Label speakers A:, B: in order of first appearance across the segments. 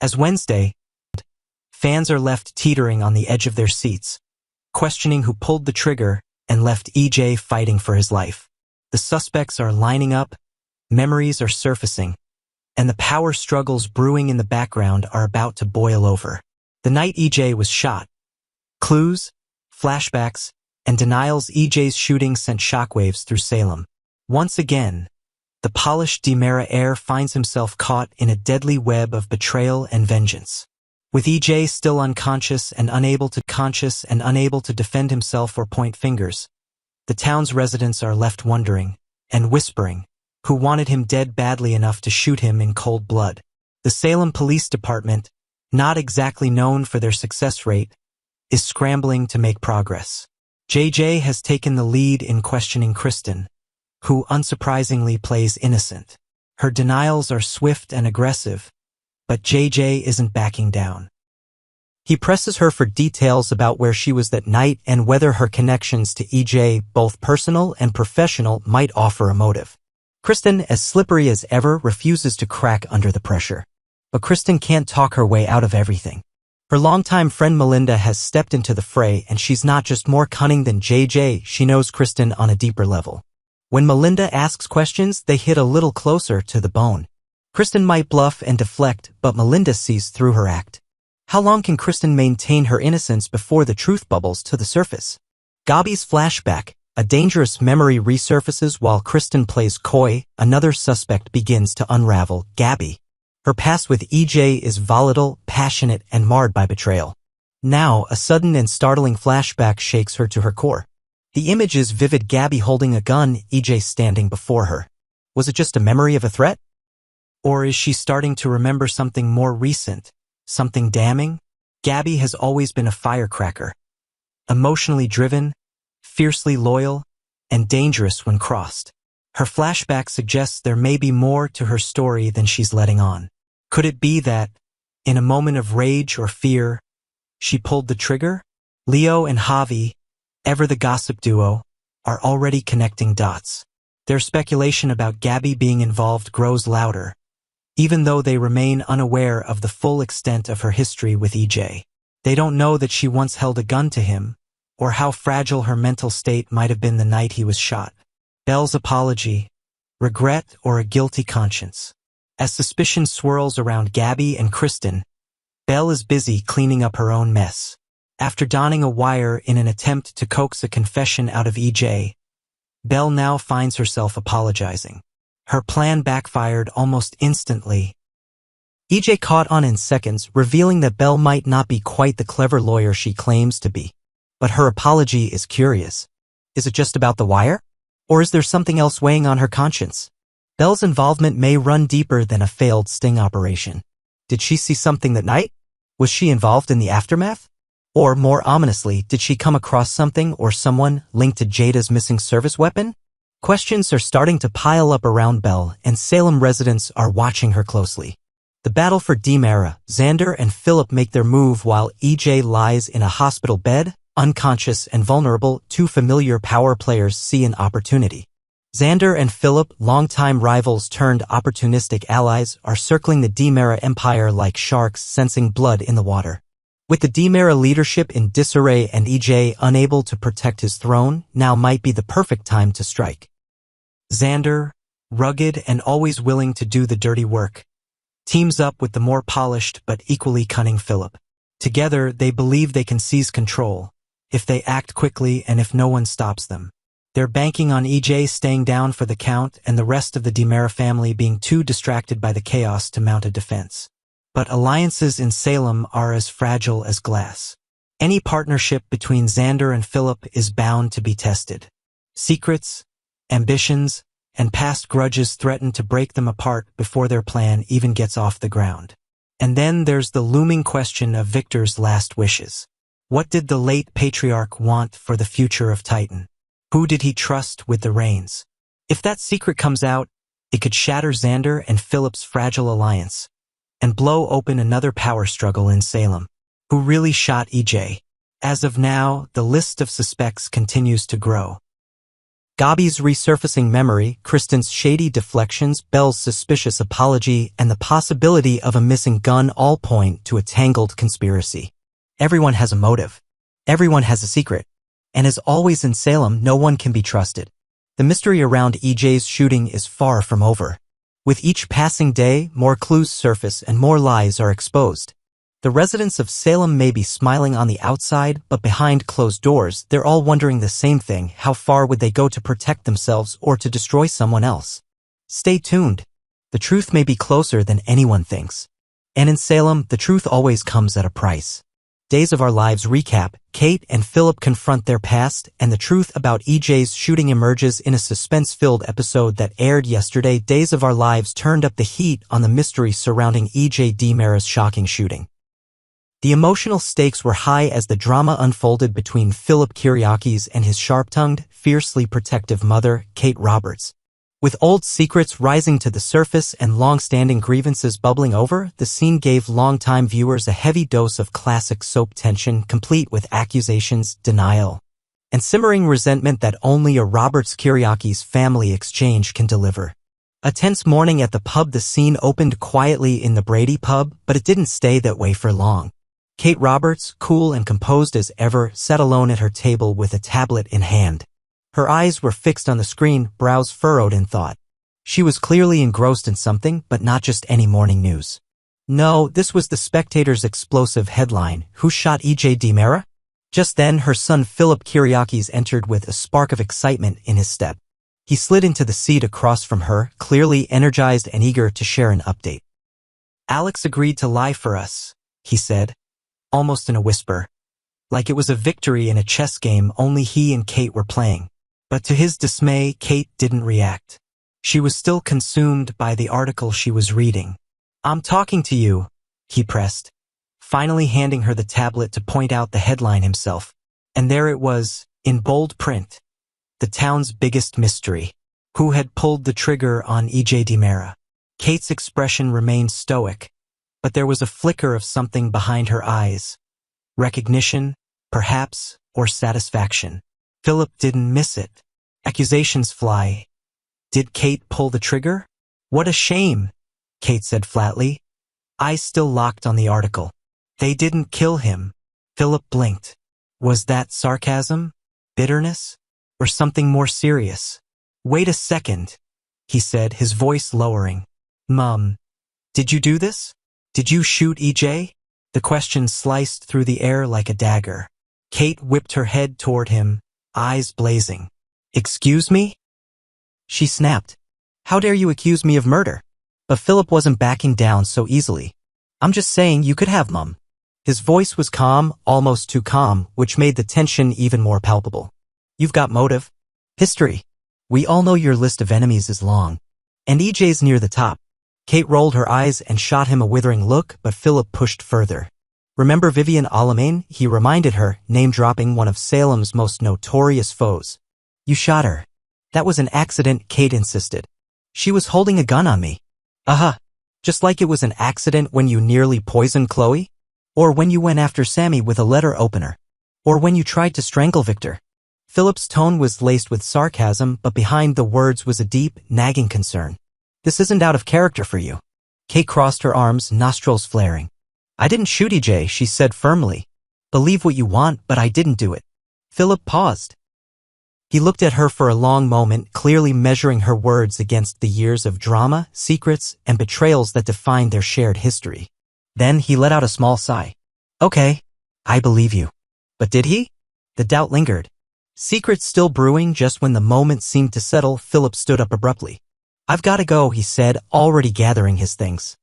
A: As Wednesday, fans are left teetering on the edge of their seats, questioning who pulled the trigger and left EJ fighting for his life. The suspects are lining up, memories are surfacing, and the power struggles brewing in the background are about to boil over. The night EJ was shot. Clues, flashbacks, and denials. EJ's shooting sent shockwaves through Salem. Once again, the polished DiMera heir finds himself caught in a deadly web of betrayal and vengeance. With EJ still unconscious and unable to defend himself or point fingers, the town's residents are left wondering and whispering who wanted him dead badly enough to shoot him in cold blood. The Salem Police Department, not exactly known for their success rate, is scrambling to make progress. JJ has taken the lead in questioning Kristen, who unsurprisingly plays innocent. Her denials are swift and aggressive, but JJ isn't backing down. He presses her for details about where she was that night and whether her connections to EJ, both personal and professional, might offer a motive. Kristen, as slippery as ever, refuses to crack under the pressure. But Kristen can't talk her way out of everything. Her longtime friend Melinda has stepped into the fray, and she's not just more cunning than JJ, she knows Kristen on a deeper level. When Melinda asks questions, they hit a little closer to the bone. Kristen might bluff and deflect, but Melinda sees through her act. How long can Kristen maintain her innocence before the truth bubbles to the surface? Gabby's flashback. A dangerous memory resurfaces while Kristen plays coy. Another suspect begins to unravel. Gabby. Her past with EJ is volatile, passionate, and marred by betrayal. Now, a sudden and startling flashback shakes her to her core. The image is vivid: Gabby holding a gun, EJ standing before her. Was it just a memory of a threat? Or is she starting to remember something more recent, something damning? Gabby has always been a firecracker. Emotionally driven, fiercely loyal, and dangerous when crossed. Her flashback suggests there may be more to her story than she's letting on. Could it be that, in a moment of rage or fear, she pulled the trigger? Leo and Javi, ever the gossip duo, are already connecting dots. Their speculation about Gabby being involved grows louder, even though they remain unaware of the full extent of her history with EJ. They don't know that she once held a gun to him, or how fragile her mental state might have been the night he was shot. Belle's apology, regret, or a guilty conscience. As suspicion swirls around Gabby and Kristen, Belle is busy cleaning up her own mess. After donning a wire in an attempt to coax a confession out of EJ, Belle now finds herself apologizing. Her plan backfired almost instantly. EJ caught on in seconds, revealing that Belle might not be quite the clever lawyer she claims to be. But her apology is curious. Is it just about the wire? Or is there something else weighing on her conscience? Belle's involvement may run deeper than a failed sting operation. Did she see something that night? Was she involved in the aftermath? Or, more ominously, did she come across something or someone linked to Jada's missing service weapon? Questions are starting to pile up around Belle, and Salem residents are watching her closely. The battle for DiMera. Xander and Philip make their move while EJ lies in a hospital bed, unconscious and vulnerable. Two familiar power players see an opportunity. Xander and Philip, longtime rivals turned opportunistic allies, are circling the DiMera empire like sharks sensing blood in the water. With the DiMera leadership in disarray and EJ unable to protect his throne, now might be the perfect time to strike. Xander, rugged and always willing to do the dirty work, teams up with the more polished but equally cunning Philip. Together, they believe they can seize control, if they act quickly and if no one stops them. They're banking on EJ staying down for the count and the rest of the DiMera family being too distracted by the chaos to mount a defense. But alliances in Salem are as fragile as glass. Any partnership between Xander and Philip is bound to be tested. Secrets, ambitions, and past grudges threaten to break them apart before their plan even gets off the ground. And then there's the looming question of Victor's last wishes. What did the late patriarch want for the future of Titan? Who did he trust with the reins? If that secret comes out, it could shatter Xander and Philip's fragile alliance and blow open another power struggle in Salem. Who really shot EJ? As of now, the list of suspects continues to grow. Gabby's resurfacing memory, Kristen's shady deflections, Belle's suspicious apology, and the possibility of a missing gun all point to a tangled conspiracy. Everyone has a motive. Everyone has a secret. And as always in Salem, no one can be trusted. The mystery around EJ's shooting is far from over. With each passing day, more clues surface and more lies are exposed. The residents of Salem may be smiling on the outside, but behind closed doors, they're all wondering the same thing: how far would they go to protect themselves or to destroy someone else? Stay tuned. The truth may be closer than anyone thinks. And in Salem, the truth always comes at a price. Days of Our Lives recap: Kate and Philip confront their past, and the truth about EJ's shooting emerges in a suspense-filled episode that aired yesterday. Days of Our Lives turned up the heat on the mystery surrounding EJ DiMera's shocking shooting. The emotional stakes were high as the drama unfolded between Philip Kyriakis and his sharp-tongued, fiercely protective mother, Kate Roberts. With old secrets rising to the surface and long-standing grievances bubbling over, the scene gave longtime viewers a heavy dose of classic soap tension, complete with accusations, denial, and simmering resentment that only a Roberts-Kyriakis family exchange can deliver. A tense morning at the pub. The scene opened quietly in the Brady pub, but it didn't stay that way for long. Kate Roberts, cool and composed as ever, sat alone at her table with a tablet in hand. Her eyes were fixed on the screen, brows furrowed in thought. She was clearly engrossed in something, but not just any morning news. No, this was The Spectator's explosive headline: "Who shot EJ DiMera?" Just then, her son Philip Kyriakis entered with a spark of excitement in his step. He slid into the seat across from her, clearly energized and eager to share an update. "Alex agreed to lie for us," he said, almost in a whisper, like it was a victory in a chess game only he and Kate were playing. But to his dismay, Kate didn't react. She was still consumed by the article she was reading. "I'm talking to you," he pressed, finally handing her the tablet to point out the headline himself. And there it was, in bold print: "The town's biggest mystery. Who had pulled the trigger on EJ DiMera?" Kate's expression remained stoic, but there was a flicker of something behind her eyes. Recognition, perhaps, or satisfaction. Philip didn't miss it. Accusations fly. Did Kate pull the trigger? "What a shame," Kate said flatly, eyes still locked on the article. "They didn't kill him." Philip blinked. Was that sarcasm? Bitterness? Or something more serious? "Wait a second," he said, his voice lowering. "Mom, did you do this? Did you shoot EJ?" The question sliced through the air like a dagger. Kate whipped her head toward him, eyes blazing. "Excuse me?" she snapped. "How dare you accuse me of murder?" But Philip wasn't backing down so easily. "I'm just saying you could have, Mom." His voice was calm, almost too calm, which made the tension even more palpable. "You've got motive. History. We all know your list of enemies is long. And EJ's near the top." Kate rolled her eyes and shot him a withering look, but Philip pushed further. "Remember Vivian Alamain?" he reminded her, name-dropping one of Salem's most notorious foes. "You shot her." "That was an accident," Kate insisted. "She was holding a gun on me." Just like it was an accident when you nearly poisoned Chloe? Or when you went after Sammy with a letter opener? Or when you tried to strangle Victor?" Philip's tone was laced with sarcasm, but behind the words was a deep, nagging concern. "This isn't out of character for you." Kate crossed her arms, nostrils flaring. "I didn't shoot EJ," she said firmly. "Believe what you want, but I didn't do it." Philip paused. He looked at her for a long moment, clearly measuring her words against the years of drama, secrets, and betrayals that defined their shared history. Then he let out a small sigh. "Okay, I believe you." But did he? The doubt lingered. Secrets still brewing. Just when the moment seemed to settle, Philip stood up abruptly. "I've got to go," he said, already gathering his things.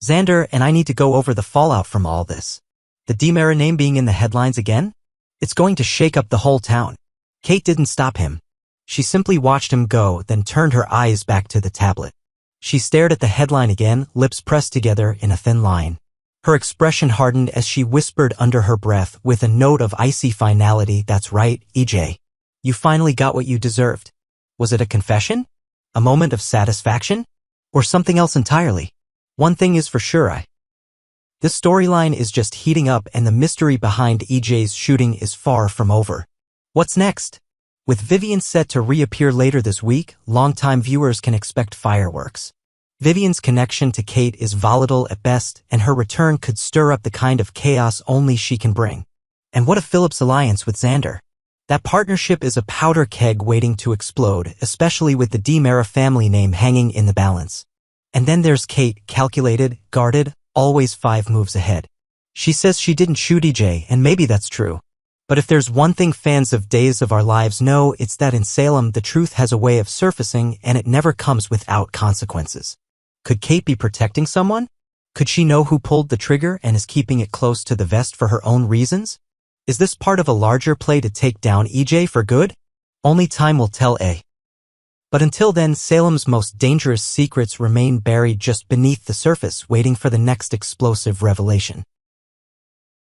A: "Xander and I need to go over the fallout from all this. The DiMera name being in the headlines again? It's going to shake up the whole town." Kate didn't stop him. She simply watched him go, then turned her eyes back to the tablet. She stared at the headline again, lips pressed together in a thin line. Her expression hardened as she whispered under her breath with a note of icy finality, "That's right, EJ. You finally got what you deserved." Was it a confession? A moment of satisfaction? Or something else entirely? One thing is for sure, this storyline is just heating up, and the mystery behind EJ's shooting is far from over. What's next? With Vivian set to reappear later this week, longtime viewers can expect fireworks. Vivian's connection to Kate is volatile at best, and her return could stir up the kind of chaos only she can bring. And what of Philip's alliance with Xander? That partnership is a powder keg waiting to explode, especially with the DiMera family name hanging in the balance. And then there's Kate, calculated, guarded, always 5 moves ahead. She says she didn't shoot EJ, and maybe that's true. But if there's one thing fans of Days of Our Lives know, it's that in Salem the truth has a way of surfacing and it never comes without consequences. Could Kate be protecting someone? Could she know who pulled the trigger and is keeping it close to the vest for her own reasons? Is this part of a larger play to take down EJ for good? Only time will tell, eh? But until then, Salem's most dangerous secrets remain buried just beneath the surface, waiting for the next explosive revelation.